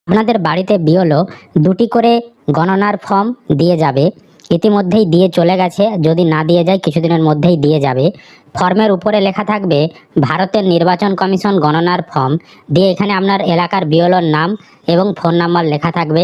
আপনাদের বাড়িতে বিওলো দুটি করে গণনার ফর্ম দিয়ে যাবে। ইতিমধ্যেই দিয়ে চলে গেছে, যদি না দিয়ে যায় কিছুদিনের মধ্যেই দিয়ে যাবে। ফর্মের উপরে লেখা থাকবে ভারতের নির্বাচন কমিশন গণনার ফর্ম, দিয়ে এখানে আপনার এলাকার বিওলোর নাম এবং ফোন নাম্বার লেখা থাকবে।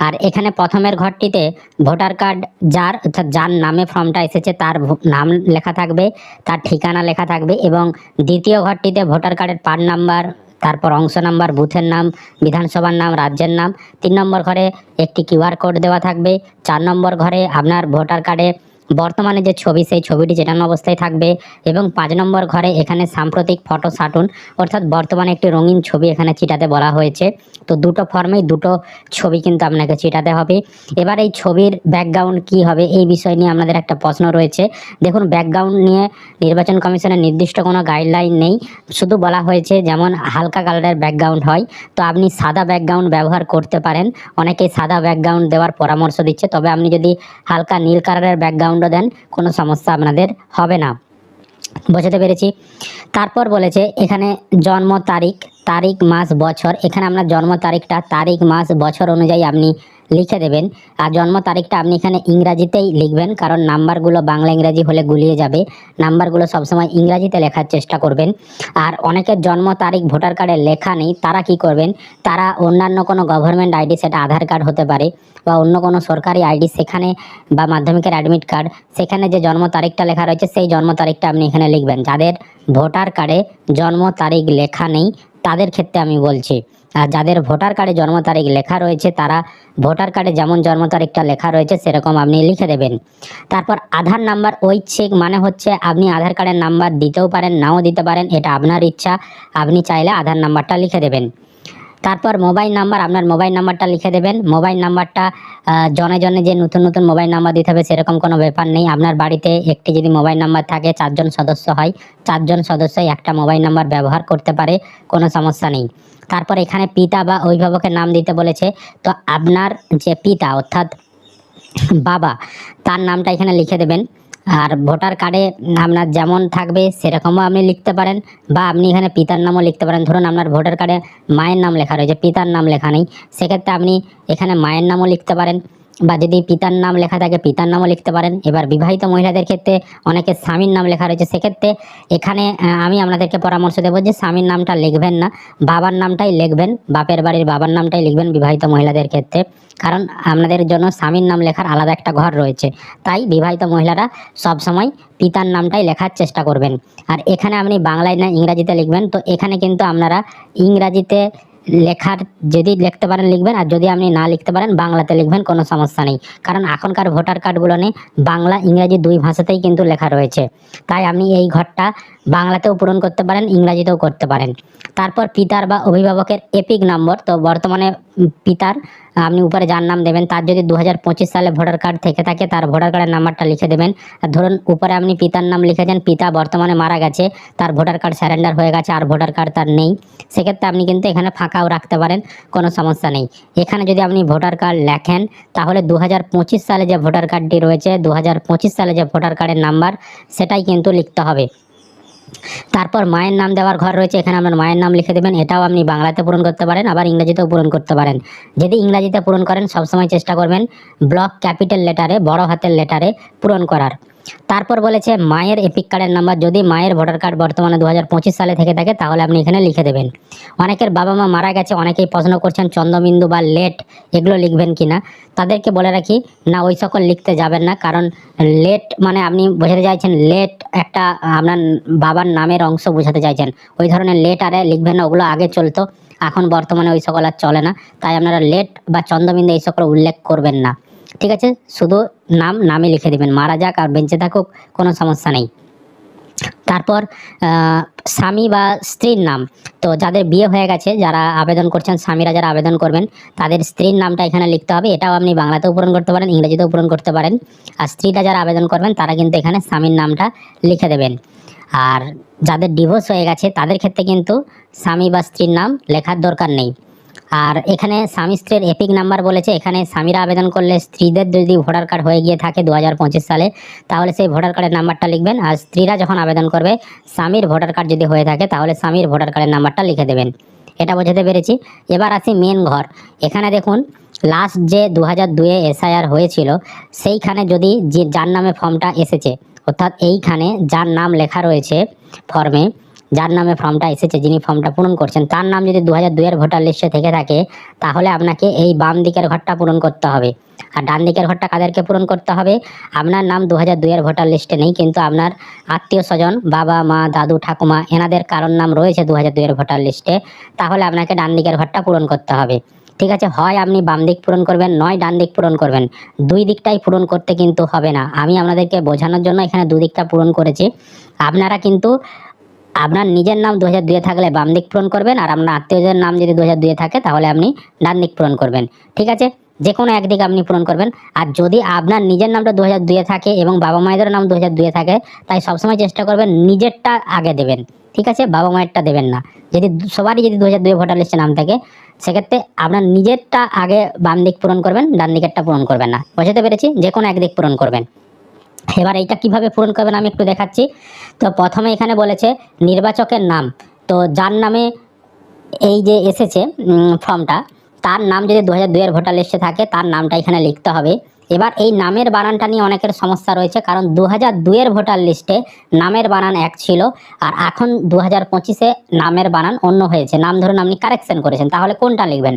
আর এখানে প্রথমের ঘরটিতে ভোটার কার্ড যার অর্থাৎ যার নামে ফর্মটা এসেছে তার নাম লেখা থাকবে, তার ঠিকানা লেখা থাকবে। এবং দ্বিতীয় ঘরটিতে ভোটার কার্ডের পার্ট নাম্বার, তারপর অংশ নাম্বার, বুথের নাম, বিধানসভার নাম, রাজ্যের নাম। 3 নম্বর ঘরে একটি কিউআর কোড দেওয়া থাকবে। 4 নম্বর ঘরে আপনার ভোটার কার্ডে বর্তমানে যে ছবি সেই ছবিটি চেটানো অবস্থায় থাকবে। এবং 5 নম্বর ঘরে এখানে সাম্প্রতিক ফটো সাটুন, অর্থাৎ বর্তমানে একটি রঙিন ছবি এখানে চিটাতে বলা হয়েছে। তো দুটো ফর্মেই দুটো ছবি কিন্তু আপনাকে চিটাতে হবে। এবার এই ছবির ব্যাকগ্রাউন্ড কি হবে এই বিষয় নিয়ে আপনাদের একটা প্রশ্ন রয়েছে। দেখুন, ব্যাকগ্রাউন্ড নিয়ে নির্বাচন কমিশনের নির্দিষ্ট কোনো গাইডলাইন নেই, শুধু বলা হয়েছে যেমন হালকা কালারের ব্যাকগ্রাউন্ড হয় তো আপনি সাদা ব্যাকগ্রাউন্ড ব্যবহার করতে পারেন। অনেকেই সাদা ব্যাকগ্রাউন্ড দেওয়ার পরামর্শ দিচ্ছে, তবে আপনি যদি হালকা নীল কালারের ব্যাকগ্রাউন্ডও দেন কোনো সমস্যা আপনাদের হবে না। বোঝাতে পেরেছি? তারপর বলেছে এখানে জন্ম তারিখ, তারিখ মাস বছর, এখানে আপনার জন্ম তারিখটা তারিখ মাস বছর অনুযায়ী আপনি লিখে দেবেন। আর জন্ম তারিখটা আপনি এখানে ইংরাজিতেই লিখবেন, কারণ নাম্বারগুলো বাংলা ইংরাজি হলে গুলিয়ে যাবে। নাম্বারগুলো সবসময় ইংরাজিতে লেখার চেষ্টা করবেন। আর অনেকের জন্ম তারিখ ভোটার কার্ডে লেখা নেই, তারা কি করবেন, তারা অন্যান্য কোনো গভর্নমেন্ট আইডি, সেটা আধার কার্ড হতে পারে বা অন্য কোনো সরকারি আইডি, সেখানে বা মাধ্যমিকের অ্যাডমিট কার্ড, সেখানে যে জন্ম তারিখটা লেখা রয়েছে সেই জন্ম তারিখটা আপনি এখানে লিখবেন। যাদের ভোটার কার্ডে জন্ম তারিখ লেখা নেই তাদের ক্ষেত্রে আমি বলছি। আর যাদের ভোটার কার্ডে জন্ম তারিখ লেখা রয়েছে তারা ভোটার কার্ডে যেমন জন্ম তারিখটা লেখা রয়েছে সেরকম আপনি লিখে দেবেন। তারপর আধার নাম্বার ঐচ্ছিক, মানে হচ্ছে আপনি আধার কার্ডের নাম্বার দিতেও পারেন, নাও দিতে পারেন, এটা আপনার ইচ্ছা। আপনি চাইলে আধার নাম্বারটা লিখে দেবেন। তারপর মোবাইল নাম্বার, আপনার মোবাইল নাম্বারটা লিখে দেবেন। মোবাইল নাম্বারটা জনে জনে যে নতুন নতুন মোবাইল নাম্বার দিতে হবে সেরকম কোনো ব্যাপার নেই। আপনার বাড়িতে একটি যদি মোবাইল নাম্বার থাকে, 4 জন সদস্য হয়, 4 জন সদস্যই একটা মোবাইল নাম্বার ব্যবহার করতে পারে, কোনো সমস্যা নেই। তারপর এখানে পিতা বা অভিভাবকের নাম দিতে বলেছে, তো আপনার যে পিতা অর্থাৎ বাবা, তার নামটা এখানে লিখে দেবেন। আর ভোটার কার্ডে আপনার যেমন থাকবে সেরকমও আপনি লিখতে পারেন, বা আপনি এখানে পিতার নামও লিখতে পারেন। ধরুন আপনার ভোটার কার্ডে মায়ের নাম লেখা রয়েছে, পিতার নাম লেখা নেই, সেক্ষেত্রে আপনি এখানে মায়ের নামও লিখতে পারেন, বা যদি পিতার নাম লেখা থাকে পিতার নামও লিখতে পারেন। এবার বিবাহিত মহিলাদের ক্ষেত্রে অনেকে স্বামীর নাম লেখা রয়েছে, সেক্ষেত্রে এখানে আমি আপনাদেরকে পরামর্শ দেবো যে স্বামীর নামটা লিখবেন না, বাবার নামটাই লিখবেন, বাপের বাড়ির বাবার নামটাই লিখবেন বিবাহিত মহিলাদের ক্ষেত্রে। কারণ আপনাদের জন্য স্বামীর নাম লেখার আলাদা একটা ঘর রয়েছে, তাই বিবাহিত মহিলারা সব সময় পিতার নামটাই লেখার চেষ্টা করবেন। আর এখানে আপনি বাংলায় না ইংরাজিতে লিখবেন, তো এখানে কিন্তু আপনারা ইংরাজিতে লেখার যদি লিখতে পারেন লিখবেন, আর যদি আপনি না লিখতে পারেন বাংলাতে লিখবেন, কোনো সমস্যা নেই। কারণ এখনকার ভোটার কার্ডগুলো নিয়ে বাংলা ইংরাজি দুই ভাষাতেই কিন্তু লেখা রয়েছে, তাই আপনি এই ঘরটা বাংলাতেও পূরণ করতে পারেন, ইংরাজিতেও করতে পারেন। তারপর পিতার বা অভিভাবকের এপিক নম্বর, তো বর্তমানে পিতার আপনি উপরে যার নাম দেবেন তার যদি 2025 সালে ভোটার কার্ড থেকে থাকে তার ভোটার কার্ডের নাম্বারটা লিখে দেবেন। আর ধরুন উপরে আপনি পিতার নাম লিখেছেন, পিতা বর্তমানে মারা গেছে, তার ভোটার কার্ড স্যারেন্ডার হয়ে গেছে আর ভোটার কার্ড তার নেই, সেক্ষেত্রে আপনি কিন্তু এখানে ফাঁকাও রাখতে পারেন, কোনো সমস্যা নেই। এখানে যদি আপনি ভোটার কার্ড লেখেন তাহলে 2025 সালে যে ভোটার কার্ডটি রয়েছে, 2025 সালে যে ভোটার কার্ডের নাম্বার সেটাই কিন্তু লিখতে হবে। তারপর মায়ের নাম দেওয়ার ঘর রয়েছে, এখানে আপনার মায়ের নাম লিখে দেবেন। এটাও আপনি বাংলাতে পূরণ করতে পারেন, আবার ইংরেজিতেও পূরণ করতে পারেন। যদি ইংরেজিতে পূরণ করেন সবসময় চেষ্টা করবেন ব্লক ক্যাপিটাল লেটারে, বড় হাতের লেটারে পূরণ করার। তারপর বলেছে মায়ের এপিক কার্ডের নাম্বার, যদি মায়ের ভোটার কার্ড বর্তমানে 2025 সালে থেকে থাকে তাহলে আপনি এখানে লিখে দেবেন। অনেকের বাবা মা মারা গেছে, অনেকেই প্রশ্ন করছেন চন্দ্রবিন্দু বা লেট এগুলো লিখবেন কিনা, তাদেরকে বলে রাখি না, ওই সকল লিখতে যাবেন না। কারণ লেট মানে আপনি বোঝাতে চাইছেন লেট একটা আপনার বাবার নামের অংশ বোঝাতে চাইছেন, ওই ধরনের লেট আরে লিখবেন না, ওগুলো আগে চলতো, এখন বর্তমানে ওই সকল আর চলে না, তাই আপনারা লেট বা চন্দ্রবিন্দু এই সকল উল্লেখ করবেন না। ঠিক আছে, শুধু নামে লিখে দেবেন, মারা যাক আর বেঁচে থাকুক কোনো সমস্যা নেই। তারপর স্বামী বা স্ত্রীর নাম, তো যাদের বিয়ে হয়ে গেছে, যারা আবেদন করছেন, স্বামীরা যারা আবেদন করবেন তাদের স্ত্রীর নামটা এখানে লিখতে হবে। এটাও আপনি বাংলাতেও পূরণ করতে পারেন, ইংরেজিতেও পূরণ করতে পারেন। আর স্ত্রীরা যারা আবেদন করবেন তারা কিন্তু এখানে স্বামীর নামটা লিখে দেবেন। আর যাদের ডিভোর্স হয়ে গেছে তাদের ক্ষেত্রে কিন্তু স্বামী বা স্ত্রীর নাম লেখার দরকার নেই। আর এখানে স্বামী স্ত্রীর এপিক নাম্বার বলেছে, এখানে স্বামীরা আবেদন করলে স্ত্রীদের যদি ভোটার কার্ড হয়ে গিয়ে থাকে 2025 সালে তাহলে সেই ভোটার কার্ডের নাম্বারটা লিখবেন। আর স্ত্রীরা যখন আবেদন করবে স্বামীর ভোটার কার্ড যদি হয়ে থাকে তাহলে স্বামীর ভোটার কার্ডের নাম্বারটা লিখে দেবেন। এটা বোঝাতে পেরেছি। এবার আসি মেন ঘর। এখানে দেখুন লাস্ট যে 2002-এ এসআইআর হয়েছিল, সেইখানে যদি যার নামে ফর্মটা এসেছে, অর্থাৎ এইখানে যার নাম লেখা রয়েছে ফর্মে, যার নামে ফর্মটা এসেছে, যিনি ফর্মটা পূরণ করছেন, তার নাম যদি 2002-এর ভোটার লিস্টে থেকে থাকে, তাহলে আপনাকে এই বাম দিকের ঘরটা পূরণ করতে হবে। আর ডান দিকের ঘরটা কাদেরকে পূরণ করতে হবে? আপনার নাম 2002-এর ভোটার লিস্টে নেই, কিন্তু আপনার আত্মীয় স্বজন, বাবা মা দাদু ঠাকুমা, এনাদের কারোর নাম রয়েছে 2002-এর ভোটার লিস্টে, তাহলে আপনাকে ডান দিকের ঘরটা পূরণ করতে হবে। ঠিক আছে, হয় আপনি বাম দিক পূরণ করবেন, নয় ডান দিক পূরণ করবেন। দুই দিকটাই পূরণ করতে কিন্তু হবে না। আমি আপনাদেরকে বোঝানোর জন্য এখানে দুদিকটা পূরণ করেছি। আপনারা কিন্তু আপনার নিজের নাম 2002-এ থাকলে বাম দিক পূরণ করবেন, আর আপনার আত্মীয়দের নাম যদি 2002-এ থাকে তাহলে আপনি ডান দিক পূরণ করবেন। ঠিক আছে, যে কোনো একদিক আপনি পূরণ করবেন। আর যদি আপনার নিজের নামটা 2002-এ থাকে এবং বাবা মায়েদের নাম 2002-এ থাকে, তাই সবসময় চেষ্টা করবেন নিজেরটা আগে দেবেন। ঠিক আছে, বাবা মায়েরটা দেবেন না। যদি সবারই যদি 2002 ভোটার লিস্টে নাম থাকে, সেক্ষেত্রে আপনার নিজেরটা আগে বাম দিক পূরণ করবেন, ডান দিকেরটা পূরণ করবেন না। বুঝতে পেরেছি? যে কোনো একদিক পূরণ করবেন। এবার এইটা কিভাবে পূরণ করবেন আমি একটু দেখাচ্ছি। তো প্রথমে এখানে বলেছে নির্বাচকের নাম। তো যার নামে এই যে এসেছে ফর্মটা, তার নাম যদি 2002-এর ভোটার লিস্টে থাকে, তার নামটা এখানে লিখতে হবে। এবার এই নামের বানানটা নিয়ে অনেকের সমস্যা রয়েছে, কারণ 2002-এর ভোটার লিস্টে নামের বানান এক ছিল, আর এখন 2025-এ নামের বানান অন্য হয়েছে। নাম ধরুন আপনি কারেকশন করেছেন, তাহলে কোনটা লিখবেন?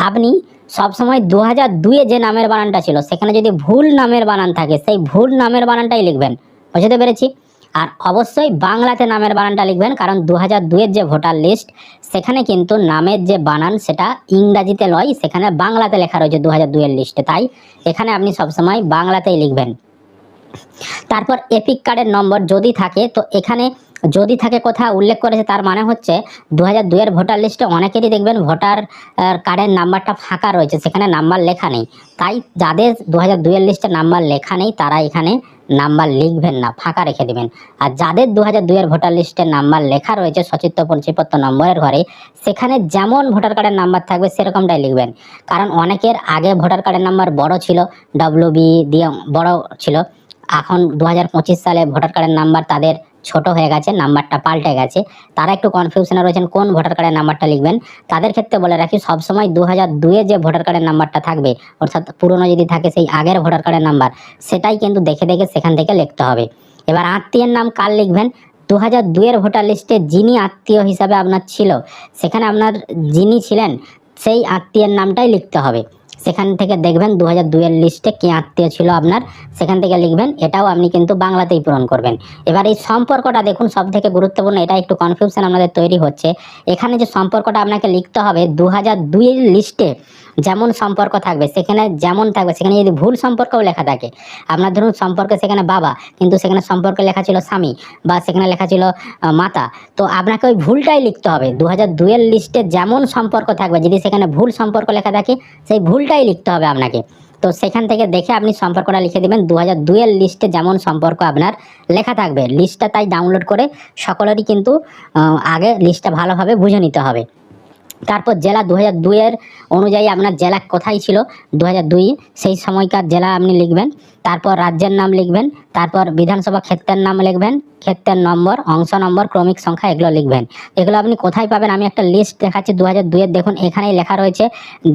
আপনি সবসময় 2002-এ যে নামের বানানটা ছিল, সেখানে যদি ভুল নামের বানান থাকে, সেই ভুল নামের বানানটাই লিখবেন। বুঝতে পেরেছি? আর অবশ্যই বাংলাতে নামের বানানটা লিখবেন, কারণ 2002-এর যে ভোটার লিস্ট, সেখানে কিন্তু নামের যে বানান সেটা ইংরাজিতে নয়, সেখানে বাংলাতে লেখা রয়েছে 2002-এর লিস্টে। তাই এখানে আপনি সবসময় বাংলাতেই লিখবেন। তারপর এপিক কার্ডের নম্বর যদি থাকে, তো এখানে যদি থাকে কোথাও উল্লেখ করেছে, তার মানে হচ্ছে 2002-এর ভোটার লিস্টে অনেকেরই দেখবেন ভোটার কার্ডের নাম্বারটা ফাঁকা রয়েছে, সেখানে নাম্বার লেখা নেই। তাই যাদের 2002-এর লিস্টে নাম্বার লেখা নেই, তারা এখানে নাম্বার লিখবেন না, ফাঁকা রেখে দেবেন। আর যাদের 2002-এর ভোটার লিস্টে নাম্বার লেখা রয়েছে সচিত্র পরিচয়পত্র নম্বরের ঘরে, সেখানে যেমন ভোটার কার্ডের নাম্বার থাকবে সেরকমটাই লিখবেন। কারণ অনেকের আগে ভোটার কার্ডের নাম্বার বড় ছিল, WB দিয়ে বড় ছিল, এখন 2025 সালে ভোটার কার্ডের নাম্বার তাদের ছোট হয়ে গেছে, নাম্বারটা পাল্টে গেছে। তারা একটু কনফিউশনে রয়েছেন কোন ভোটার কার্ডের নাম্বারটা লিখবেন। তাদের ক্ষেত্রে বলে রাখি, সবসময় 2002-এ যে ভোটার কার্ডের নাম্বারটা থাকবে, অর্থাৎ পুরনো যদি থাকে সেই আগের ভোটার কার্ডের নাম্বার, সেটাই কিন্তু দেখে দেখে সেখান থেকে লিখতে হবে। এবার আত্মীয়ের নাম কার লিখবেন? 2002-এর ভোটার লিস্টে যিনি আত্মীয় হিসাবে আপনার ছিল, সেখানে আপনার যিনি ছিলেন সেই আত্মীয়ের নামটাই লিখতে হবে। সেখান থেকে দেখবেন 2002-এর লিস্টে কে আত্মীয় ছিল আপনার, সেখান থেকে লিখবেন। এটাও আপনি কিন্তু বাংলাতেই পূরণ করবেন। এবার এই সম্পর্কটা দেখুন, সব থেকে গুরুত্বপূর্ণ। এটা একটু কনফিউশন আপনাদের তৈরি হচ্ছে। এখানে যে সম্পর্কটা আপনাকে লিখতে হবে, 2002-এর লিস্টে যেমন সম্পর্ক থাকবে, সেখানে যেমন থাকবে, সেখানে যদি ভুল সম্পর্কও লেখা থাকে, আপনার ধরুন সম্পর্কে সেখানে বাবা, কিন্তু সেখানে সম্পর্কে লেখা ছিল স্বামী, বা সেখানে লেখা ছিল মাতা, তো আপনাকে ওই ভুলটাই লিখতে হবে। 2002-এর লিস্টে যেমন সম্পর্ক থাকবে, যদি সেখানে ভুল সম্পর্ক লেখা থাকে, সেই ভুলটাই লিখতে হবে আপনাকে। তো সেখান থেকে দেখে আপনি সম্পর্কটা লিখে দেবেন। 2002-এর লিস্টে যেমন সম্পর্ক আপনার লেখা থাকবে, লিস্টটা তাই ডাউনলোড করে সকলেরই কিন্তু আগে লিস্টটা ভালোভাবে বুঝে নিতে হবে। তারপর জেলা 2002-এর অনুযায়ী আপনার জেলা কোথায় ছিল 2002, সেই সময়কার জেলা আপনি লিখবেন। তারপর রাজ্যের নাম লিখবেন। তারপর বিধানসভা ক্ষেত্রের নাম লিখবেন, ক্ষেত্রের নম্বর, অংশ নম্বর, ক্রমিক সংখ্যা, এগুলো লিখবেন। এগুলো আপনি কোথায় পাবেন আমি একটা লিস্ট দেখাচ্ছি 2002-এর। দেখুন এখানেই লেখা রয়েছে,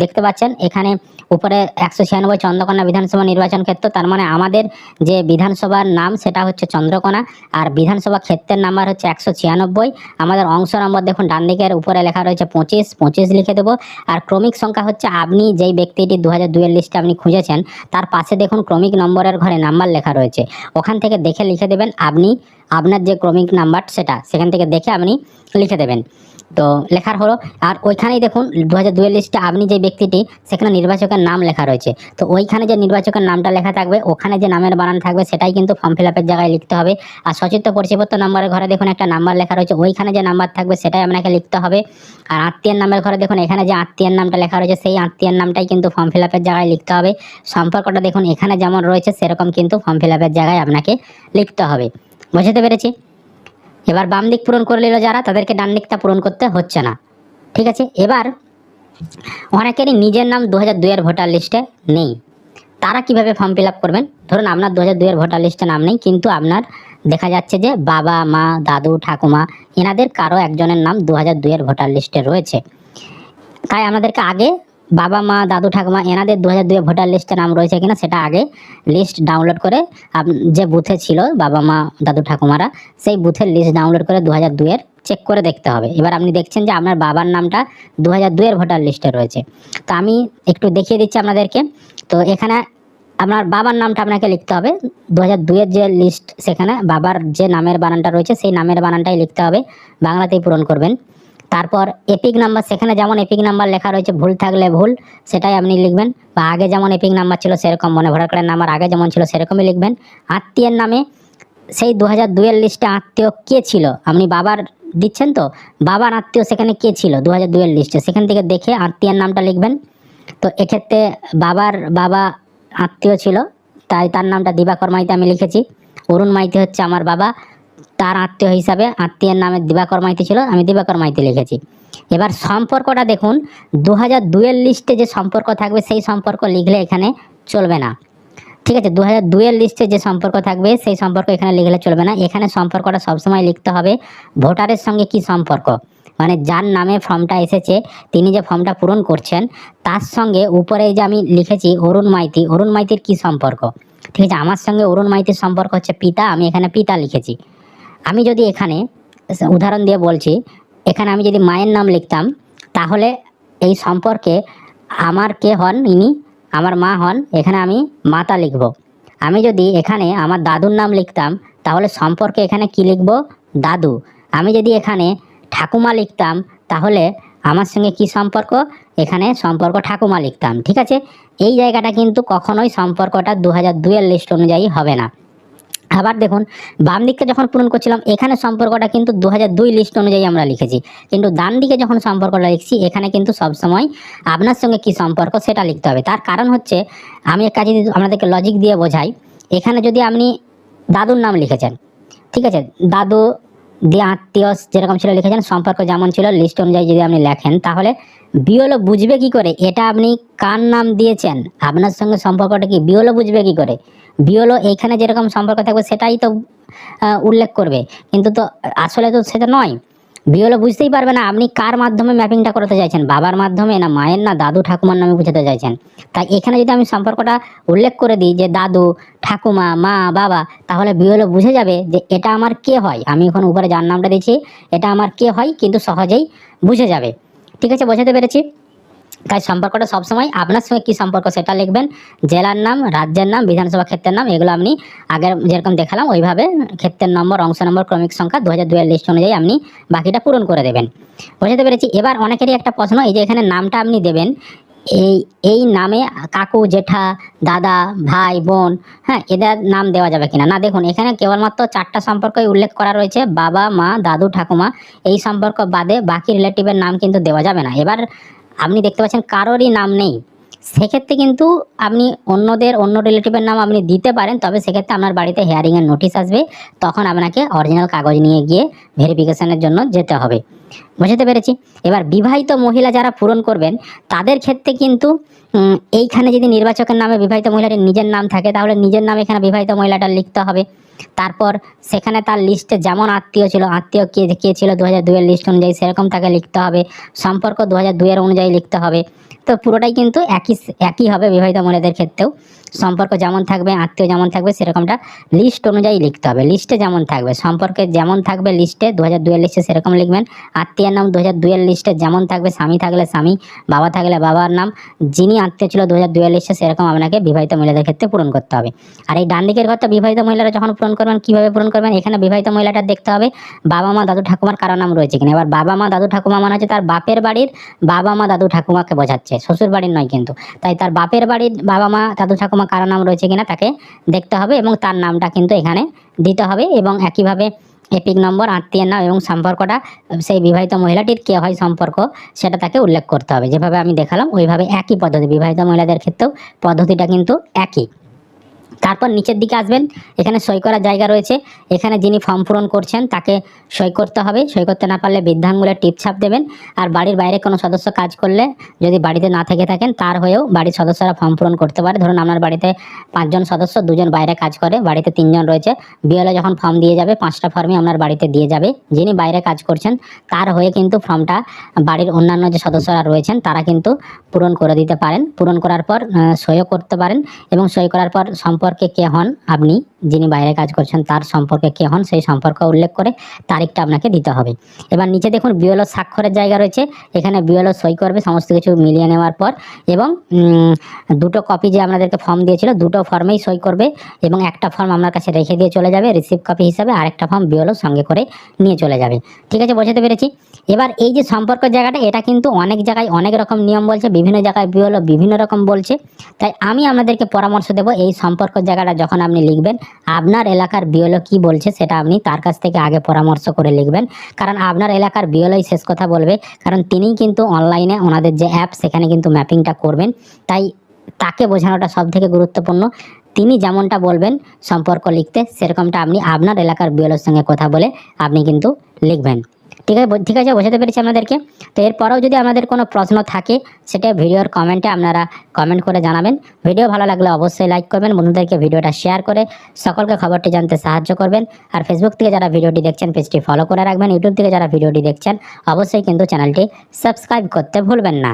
দেখতে পাচ্ছেন এখানে উপরে 196 চন্দ্রকোনা বিধানসভা নির্বাচন ক্ষেত্র। তার মানে আমাদের যে বিধানসভার নাম সেটা হচ্ছে চন্দ্রকোনা, আর বিধানসভা ক্ষেত্রের নাম্বার হচ্ছে 196। আমাদের অংশ নম্বর দেখুন ডান দিকের উপরে লেখা রয়েছে 25 লিখে দেবো। আর ক্রমিক সংখ্যা হচ্ছে আপনি যেই ব্যক্তিটি 2002-এর লিস্টে আপনি খুঁজেছেন, তার পাশে দেখুন ক্রমিক নম্বরের ঘরে নাম্বার লেখা রয়েছে, ওখান থেকে দেখে লিখে দেবেন। আপনি আপনার যে ক্রমিক নাম্বার সেখান থেকে দেখে আপনি লিখে দেবেন। তো লেখার হলো। আর ওইখানেই দেখুন 2002-এর লিস্টে আপনি যে ব্যক্তিটি, সেখানে নির্বাচকের নাম লেখা রয়েছে। তো ওইখানে যে নির্বাচকের নামটা লেখা থাকবে, ওখানে যে নামের বানান থাকবে, সেটাই কিন্তু ফর্ম ফিল আপের জায়গায় লিখতে হবে। আর সচিত্র পরিচয়পত্র নম্বরের ঘরে দেখুন একটা নাম্বার লেখা রয়েছে, ওইখানে যে নাম্বার থাকবে সেটাই আপনাকে লিখতে হবে। আর আত্মীয়ের নামের ঘরে দেখুন এখানে যে আত্মীয়ের নামটা লেখা রয়েছে, সেই আত্মীয়ের নামটাই কিন্তু ফর্ম ফিল আপের জায়গায় লিখতে হবে। সম্পর্কটা দেখুন এখানে যেমন রয়েছে সেরকম কিন্তু ফর্ম ফিল আপের জায়গায় আপনাকে লিখতে হবে। বুঝতে পেরেছি? এবার বাম দিক পূরণ করে নিল যারা, তাদেরকে ডান দিকটা পূরণ করতে হচ্ছে না। ঠিক আছে, এবার অনেকেরই নিজের নাম 2002-এর ভোটার লিস্টে নেই, তারা কিভাবে ফর্ম ফিল আপ করবেন? ধরুন আপনার 2002-এর ভোটার লিস্টে নাম নেই, কিন্তু আপনার দেখা যাচ্ছে যে বাবা মা দাদু ঠাকুমা এনাদের কারো একজনের নাম 2002-এর ভোটার লিস্টে রয়েছে। তাই আমাদেরকে আগে বাবা মা দাদু ঠাকুমা এনাদের 2002-এর ভোটার লিস্টে নাম রয়েছে কিনা সেটা আগে লিস্ট ডাউনলোড করে যে বুথে ছিল বাবা মা দাদু ঠাকুমারা সেই বুথের লিস্ট ডাউনলোড করে 2002-এর চেক করে দেখতে হবে। এবার আপনি দেখছেন যে আপনার বাবার নামটা 2002-এর ভোটার লিস্টে রয়েছে। তো আমি একটু দেখিয়ে দিচ্ছি আপনাদেরকে। তো এখানে আপনার বাবার নামটা আপনাকে লিখতে হবে 2002-এর যে লিস্ট, সেখানে বাবার যে নামের বানানটা রয়েছে সেই নামের বানানটাই লিখতে হবে, বাংলাতেই পূরণ করবেন। তারপর এপিক নাম্বার, সেখানে যেমন এপিক নাম্বার লেখা রয়েছে ভুল থাকলে ভুল সেটাই আপনি লিখবেন, বা আগে যেমন এপিক নাম্বার ছিল সেরকম, মানে ভোটার কার্ডের নাম্বার আগে যেমন ছিল সেরকমই লিখবেন। আত্মীয়ের নামে সেই 2002-এর লিস্টে আত্মীয় কে ছিল, আপনি বাবার দিচ্ছেন তো বাবার আত্মীয় সেখানে কে ছিল 2002-এর লিস্টে, সেখান থেকে দেখে আত্মীয়ের নামটা লিখবেন। তো এক্ষেত্রে বাবার বাবা আত্মীয় ছিল, তাই তার নামটা দিবাকর মাইতি আমি লিখেছি। অরুণ মাইতি হচ্ছে আমার বাবা, তার আত্মীয় হিসাবে আত্মীয়ের নামে দিবাকর মাইতি ছিল, আমি দিবাকর মাইতি লিখেছি। এবার সম্পর্কটা দেখুন, 2002-এর লিস্টে যে সম্পর্ক থাকবে সেই সম্পর্ক লিখলে এখানে চলবে না, ঠিক আছে। 2002-এর লিস্টে যে সম্পর্ক থাকবে সেই সম্পর্ক এখানে লিখলে চলবে না। এখানে সম্পর্কটা সবসময় লিখতে হবে ভোটারের সঙ্গে কি সম্পর্ক, মানে যার নামে ফর্মটা এসেছে তিনি যে ফর্মটা পূরণ করছেন তার সঙ্গে উপরে যে আমি লিখেছি অরুণ মাইতি, অরুণ মাইতির কি সম্পর্ক, ঠিক আছে। আমার সঙ্গে অরুণ মাইতির সম্পর্ক হচ্ছে পিতা, আমি এখানে পিতা লিখেছি। আমি যদি এখানে উদাহরণ দিয়ে বলছি, এখানে আমি যদি মায়ের নাম লিখতাম তাহলে এই সম্পর্কে আমার কে হন, ইনি আমার মা হন, এখানে আমি মাতা লিখব। আমি যদি এখানে আমার দাদুর নাম লিখতাম তাহলে সম্পর্কে এখানে কি লিখব, দাদু। আমি যদি এখানে ঠাকুমা লিখতাম তাহলে আমার সঙ্গে কি সম্পর্ক, এখানে সম্পর্ক ঠাকুমা লিখতাম, ঠিক আছে। এই জায়গাটা কিন্তু কখনোই সম্পর্কটা 2002-এর লিস্ট অনুযায়ী হবে না। আবার দেখুন, বাম দিককে যখন পূরণ করছিলাম এখানে সম্পর্কটা কিন্তু 2002 লিস্ট অনুযায়ী আমরা লিখেছি, কিন্তু ডান দিকে যখন সম্পর্কটা লিখছি এখানে কিন্তু সবসময় আপনার সঙ্গে কি সম্পর্ক সেটা লিখতে হবে। তার কারণ হচ্ছে, আমি এক কাজে আপনাদেরকে লজিক দিয়ে বোঝাই। এখানে যদি আপনি দাদুর নাম লিখেছেন, ঠিক আছে, দাদু দিয়ে আত্মীয় যেরকম ছিল লিখেছেন, সম্পর্ক যেমন ছিল লিস্ট অনুযায়ী যদি আপনি লেখেন, তাহলে বিওলো বুঝবে কি করে এটা আপনি কার নাম দিয়েছেন, আপনার সঙ্গে সম্পর্কটা কি বিওলো বুঝবে কি করে। বিওলো এইখানে যেরকম সম্পর্ক থাকবে সেটাই তো উল্লেখ করবে, কিন্তু তো আসলে তো সেটা নয়। বিওলো বুঝতেই পারবে না আপনি কার মাধ্যমে ম্যাপিংটা করতে চাইছেন, বাবার মাধ্যমে না মায়ের না দাদু ঠাকুমার নামে বুঝাতে চাইছেন। তাই এখানে যদি আমি সম্পর্কটা উল্লেখ করে দিই যে দাদু ঠাকুমা মা বাবা, তাহলে বিওলো বুঝে যাবে যে এটা আমার কে হয়। আমি এখন উপরে যার নামটা দিচ্ছি এটা আমার কে হয়, কিন্তু সহজেই বুঝে যাবে, ঠিক আছে, বোঝাতে পেরেছি। তাই সম্পর্কটা সবসময় আপনার সঙ্গে কী সম্পর্ক সেটা লিখবেন, জেলার নাম, রাজ্যের নাম, বিধানসভা ক্ষেত্রের নাম, এগুলো আপনি আগের যেরকম দেখালাম ওইভাবে ক্ষেত্রের নম্বর, অংশ নম্বর, ক্রমিক সংখ্যা 2002-এর লিস্ট অনুযায়ী আপনি বাকিটা পূরণ করে দেবেন, বুঝতে পেরেছি। এবার অনেকেরই একটা প্রশ্ন, এই যে এখানে নামটা আপনি দেবেন, এই নামে কাকু জেঠা দাদা ভাই বোন, হ্যাঁ, এদের নাম দেওয়া যাবে কিনা। না, দেখুন এখানে কেবলমাত্র 4টা সম্পর্কই উল্লেখ করা রয়েছে, বাবা মা দাদু ঠাকুমা, এই সম্পর্ক বাদে বাকি রিলেটিভের নাম কিন্তু দেওয়া যাবে না। এবার আপনি দেখতে পাচ্ছেন কারোরই নাম নেই, সেক্ষেত্রে কিন্তু আপনি অন্য রিলেটিভের নাম আপনি দিতে পারেন, তবে সেক্ষেত্রে আপনার বাড়িতে হিয়ারিংয়ের নোটিশ আসবে, তখন আপনাকে অরিজিনাল কাগজ নিয়ে গিয়ে ভেরিফিকেশনের জন্য যেতে হবে, বুঝতে পেরেছি। এবার বিবাহিত মহিলা যারা পূরণ করবেন তাদের ক্ষেত্রে কিন্তু এইখানে যদি নির্বাচকের নামে বিবাহিত মহিলাটির নিজের নাম থাকে তাহলে নিজের নামে এখানে বিবাহিত মহিলাটা লিখতে হবে। তারপর সেখানে তার লিস্টে যেমন আত্মীয় ছিল, আত্মীয় কে ছিল 2002-এর লিস্ট অনুযায়ী সেরকম তাকে লিখতে হবে, সম্পর্ক 2002-এর অনুযায়ী লিখতে হবে। তো পুরোটাই কিন্তু একই হবে বিবাহিত মহিলাদের ক্ষেত্রেও, সম্পর্ক যেমন থাকবে আত্মীয় যেমন থাকবে সেরকমটা লিস্ট অনুযায়ী লিখতে হবে। লিস্টে যেমন থাকবে সম্পর্কে যেমন থাকবে লিস্টে 2002-এর লিস্টে সেরকম লিখবেন। আত্মীয়ের নাম 2002-এর লিস্টে যেমন থাকবে, স্বামী থাকলে স্বামী, বাবা থাকলে বাবার নাম, যিনি আত্মীয় ছিল 2002-এর লিস্টে সেরকম আপনাকে বিবাহিত মহিলাদের ক্ষেত্রে পূরণ করতে হবে। আর এই ডান দিকের ঘরটা বিবাহিত মহিলারা যখন পূরণ করবেন কীভাবে পূরণ করবেন, এখানে বিবাহিত মহিলাটা দেখতে হবে বাবা মা দাদু ঠাকুমার কারো নাম রয়েছে কিনা। এবার বাবা মা দাদু ঠাকুমা মানে হচ্ছে তার বাপের বাড়ির বাবা মা দাদু ঠাকুমাকে বোঝাচ্ছে, শ্বশুর বাড়ির নয় কিন্তু। তাই তার বাপের বাড়ির বাবা মা দাদু ঠাকুমা কারো নাম রয়েছে কিনা তাকে দেখতে হবে এবং তার নামটা কিন্তু এখানে দিতে হবে। এবং একইভাবে এপিক নম্বর, আত্মীয়ের নাম এবং সম্পর্কটা সেই বিবাহিত মহিলাটির কে হয় সম্পর্ক সেটা তাকে উল্লেখ করতে হবে। যেভাবে আমি দেখালাম ওইভাবে একই পদ্ধতি, বিবাহিত মহিলাদের ক্ষেত্রেও পদ্ধতিটা কিন্তু একই, তারপর নিচের দিকে আসবেন, এখানে সই করার জায়গা রয়েছে। এখানে যিনি ফর্ম পূরণ করছেন তাকে সই করতে হবে। সই করতে না পারলে বৃদ্ধাঙ্গুলে টিপ ছাপ দেবেন। আর বাড়ির বাইরে কোনো সদস্য কাজ করলে, যদি বাড়িতে না থেকে থাকেন, তার হয়েও বাড়ির সদস্যরা ফর্ম পূরণ করতে পারে। ধরুন আপনার বাড়িতে 5 জন সদস্য, 2 জন বাইরে কাজ করে, বাড়িতে 3 জন রয়েছে। বিএলও যখন ফর্ম দিয়ে যাবে 5টা ফর্মই আপনার বাড়িতে দিয়ে যাবে। যিনি বাইরে কাজ করছেন তার হয়ে কিন্তু ফর্মটা বাড়ির অন্যান্য যে সদস্যরা রয়েছেন তারা কিন্তু পূরণ করে দিতে পারেন। পূরণ করার পর সইও করতে পারেন, এবং সই করার পর সম্পর্কে কে হন আপনি, যিনি বাইরে কাজ করছেন তার সম্পর্কে কে হন সেই সম্পর্ক উল্লেখ করে তারিখটা আপনাকে দিতে হবে। এবার নিচে দেখুন বিএলও স্বাক্ষরের জায়গা রয়েছে। এখানে বিএলও সই করবে সমস্ত কিছু মিলিয়ে নেওয়ার পর, এবং 2টো কপি যে আপনাদেরকে ফর্ম দিয়েছিল 2টো ফর্মেই সই করবে, এবং একটা ফর্ম আপনার কাছে রেখে দিয়ে চলে যাবে রিসিভ কপি হিসাবে, আরেকটা ফর্ম বিএলও সঙ্গে করে নিয়ে চলে যাবে। ঠিক আছে, বোঝাতে পেরেছি? এবার এই যে সম্পর্কের জায়গাটা, এটা কিন্তু অনেক জায়গায় অনেক রকম নিয়ম বলছে, বিভিন্ন জায়গায় বিএলও বিভিন্ন রকম বলছে। তাই আমি আপনাদেরকে পরামর্শ দেব, এই সম্পর্কের জায়গাটা যখন আপনি লিখবেন, আপনার এলাকার বিএলও কি বলছে সেটা আপনি তার কাছ থেকে আগে পরামর্শ করে লিখবেন। কারণ আপনার এলাকার বিএলওই শেষ কথা বলবে, কারণ তিনিই কিন্তু অনলাইনে ওনাদের যে অ্যাপ সেখানে কিন্তু ম্যাপিংটা করবেন। তাই তাকে বোঝানোটা সব থেকে গুরুত্বপূর্ণ। তিনি যেমনটা বলবেন সম্পর্ক লিখতে, সেরকমটা আপনি আপনার এলাকার বিএলওর সঙ্গে কথা বলে আপনি কিন্তু লিখবেন। ঠিক আছে, বোঝাতে পেরেছি আপনাদেরকে? তো এরপরেও যদি আমাদের কোনো প্রশ্ন থাকে সেটা ভিডিওর কমেন্টে আপনারা কমেন্ট করে জানাবেন। ভিডিও ভালো লাগলে অবশ্যই লাইক করবেন, বন্ধুদেরকে ভিডিওটা শেয়ার করে সকলকে খবরটি জানতে সাহায্য করবেন। আর ফেসবুক থেকে যারা ভিডিওটি দেখছেন পেজটি ফলো করে রাখবেন। ইউটিউব থেকে যারা ভিডিওটি দেখছেন অবশ্যই কিন্তু চ্যানেলটি সাবস্ক্রাইব করতে ভুলবেন না।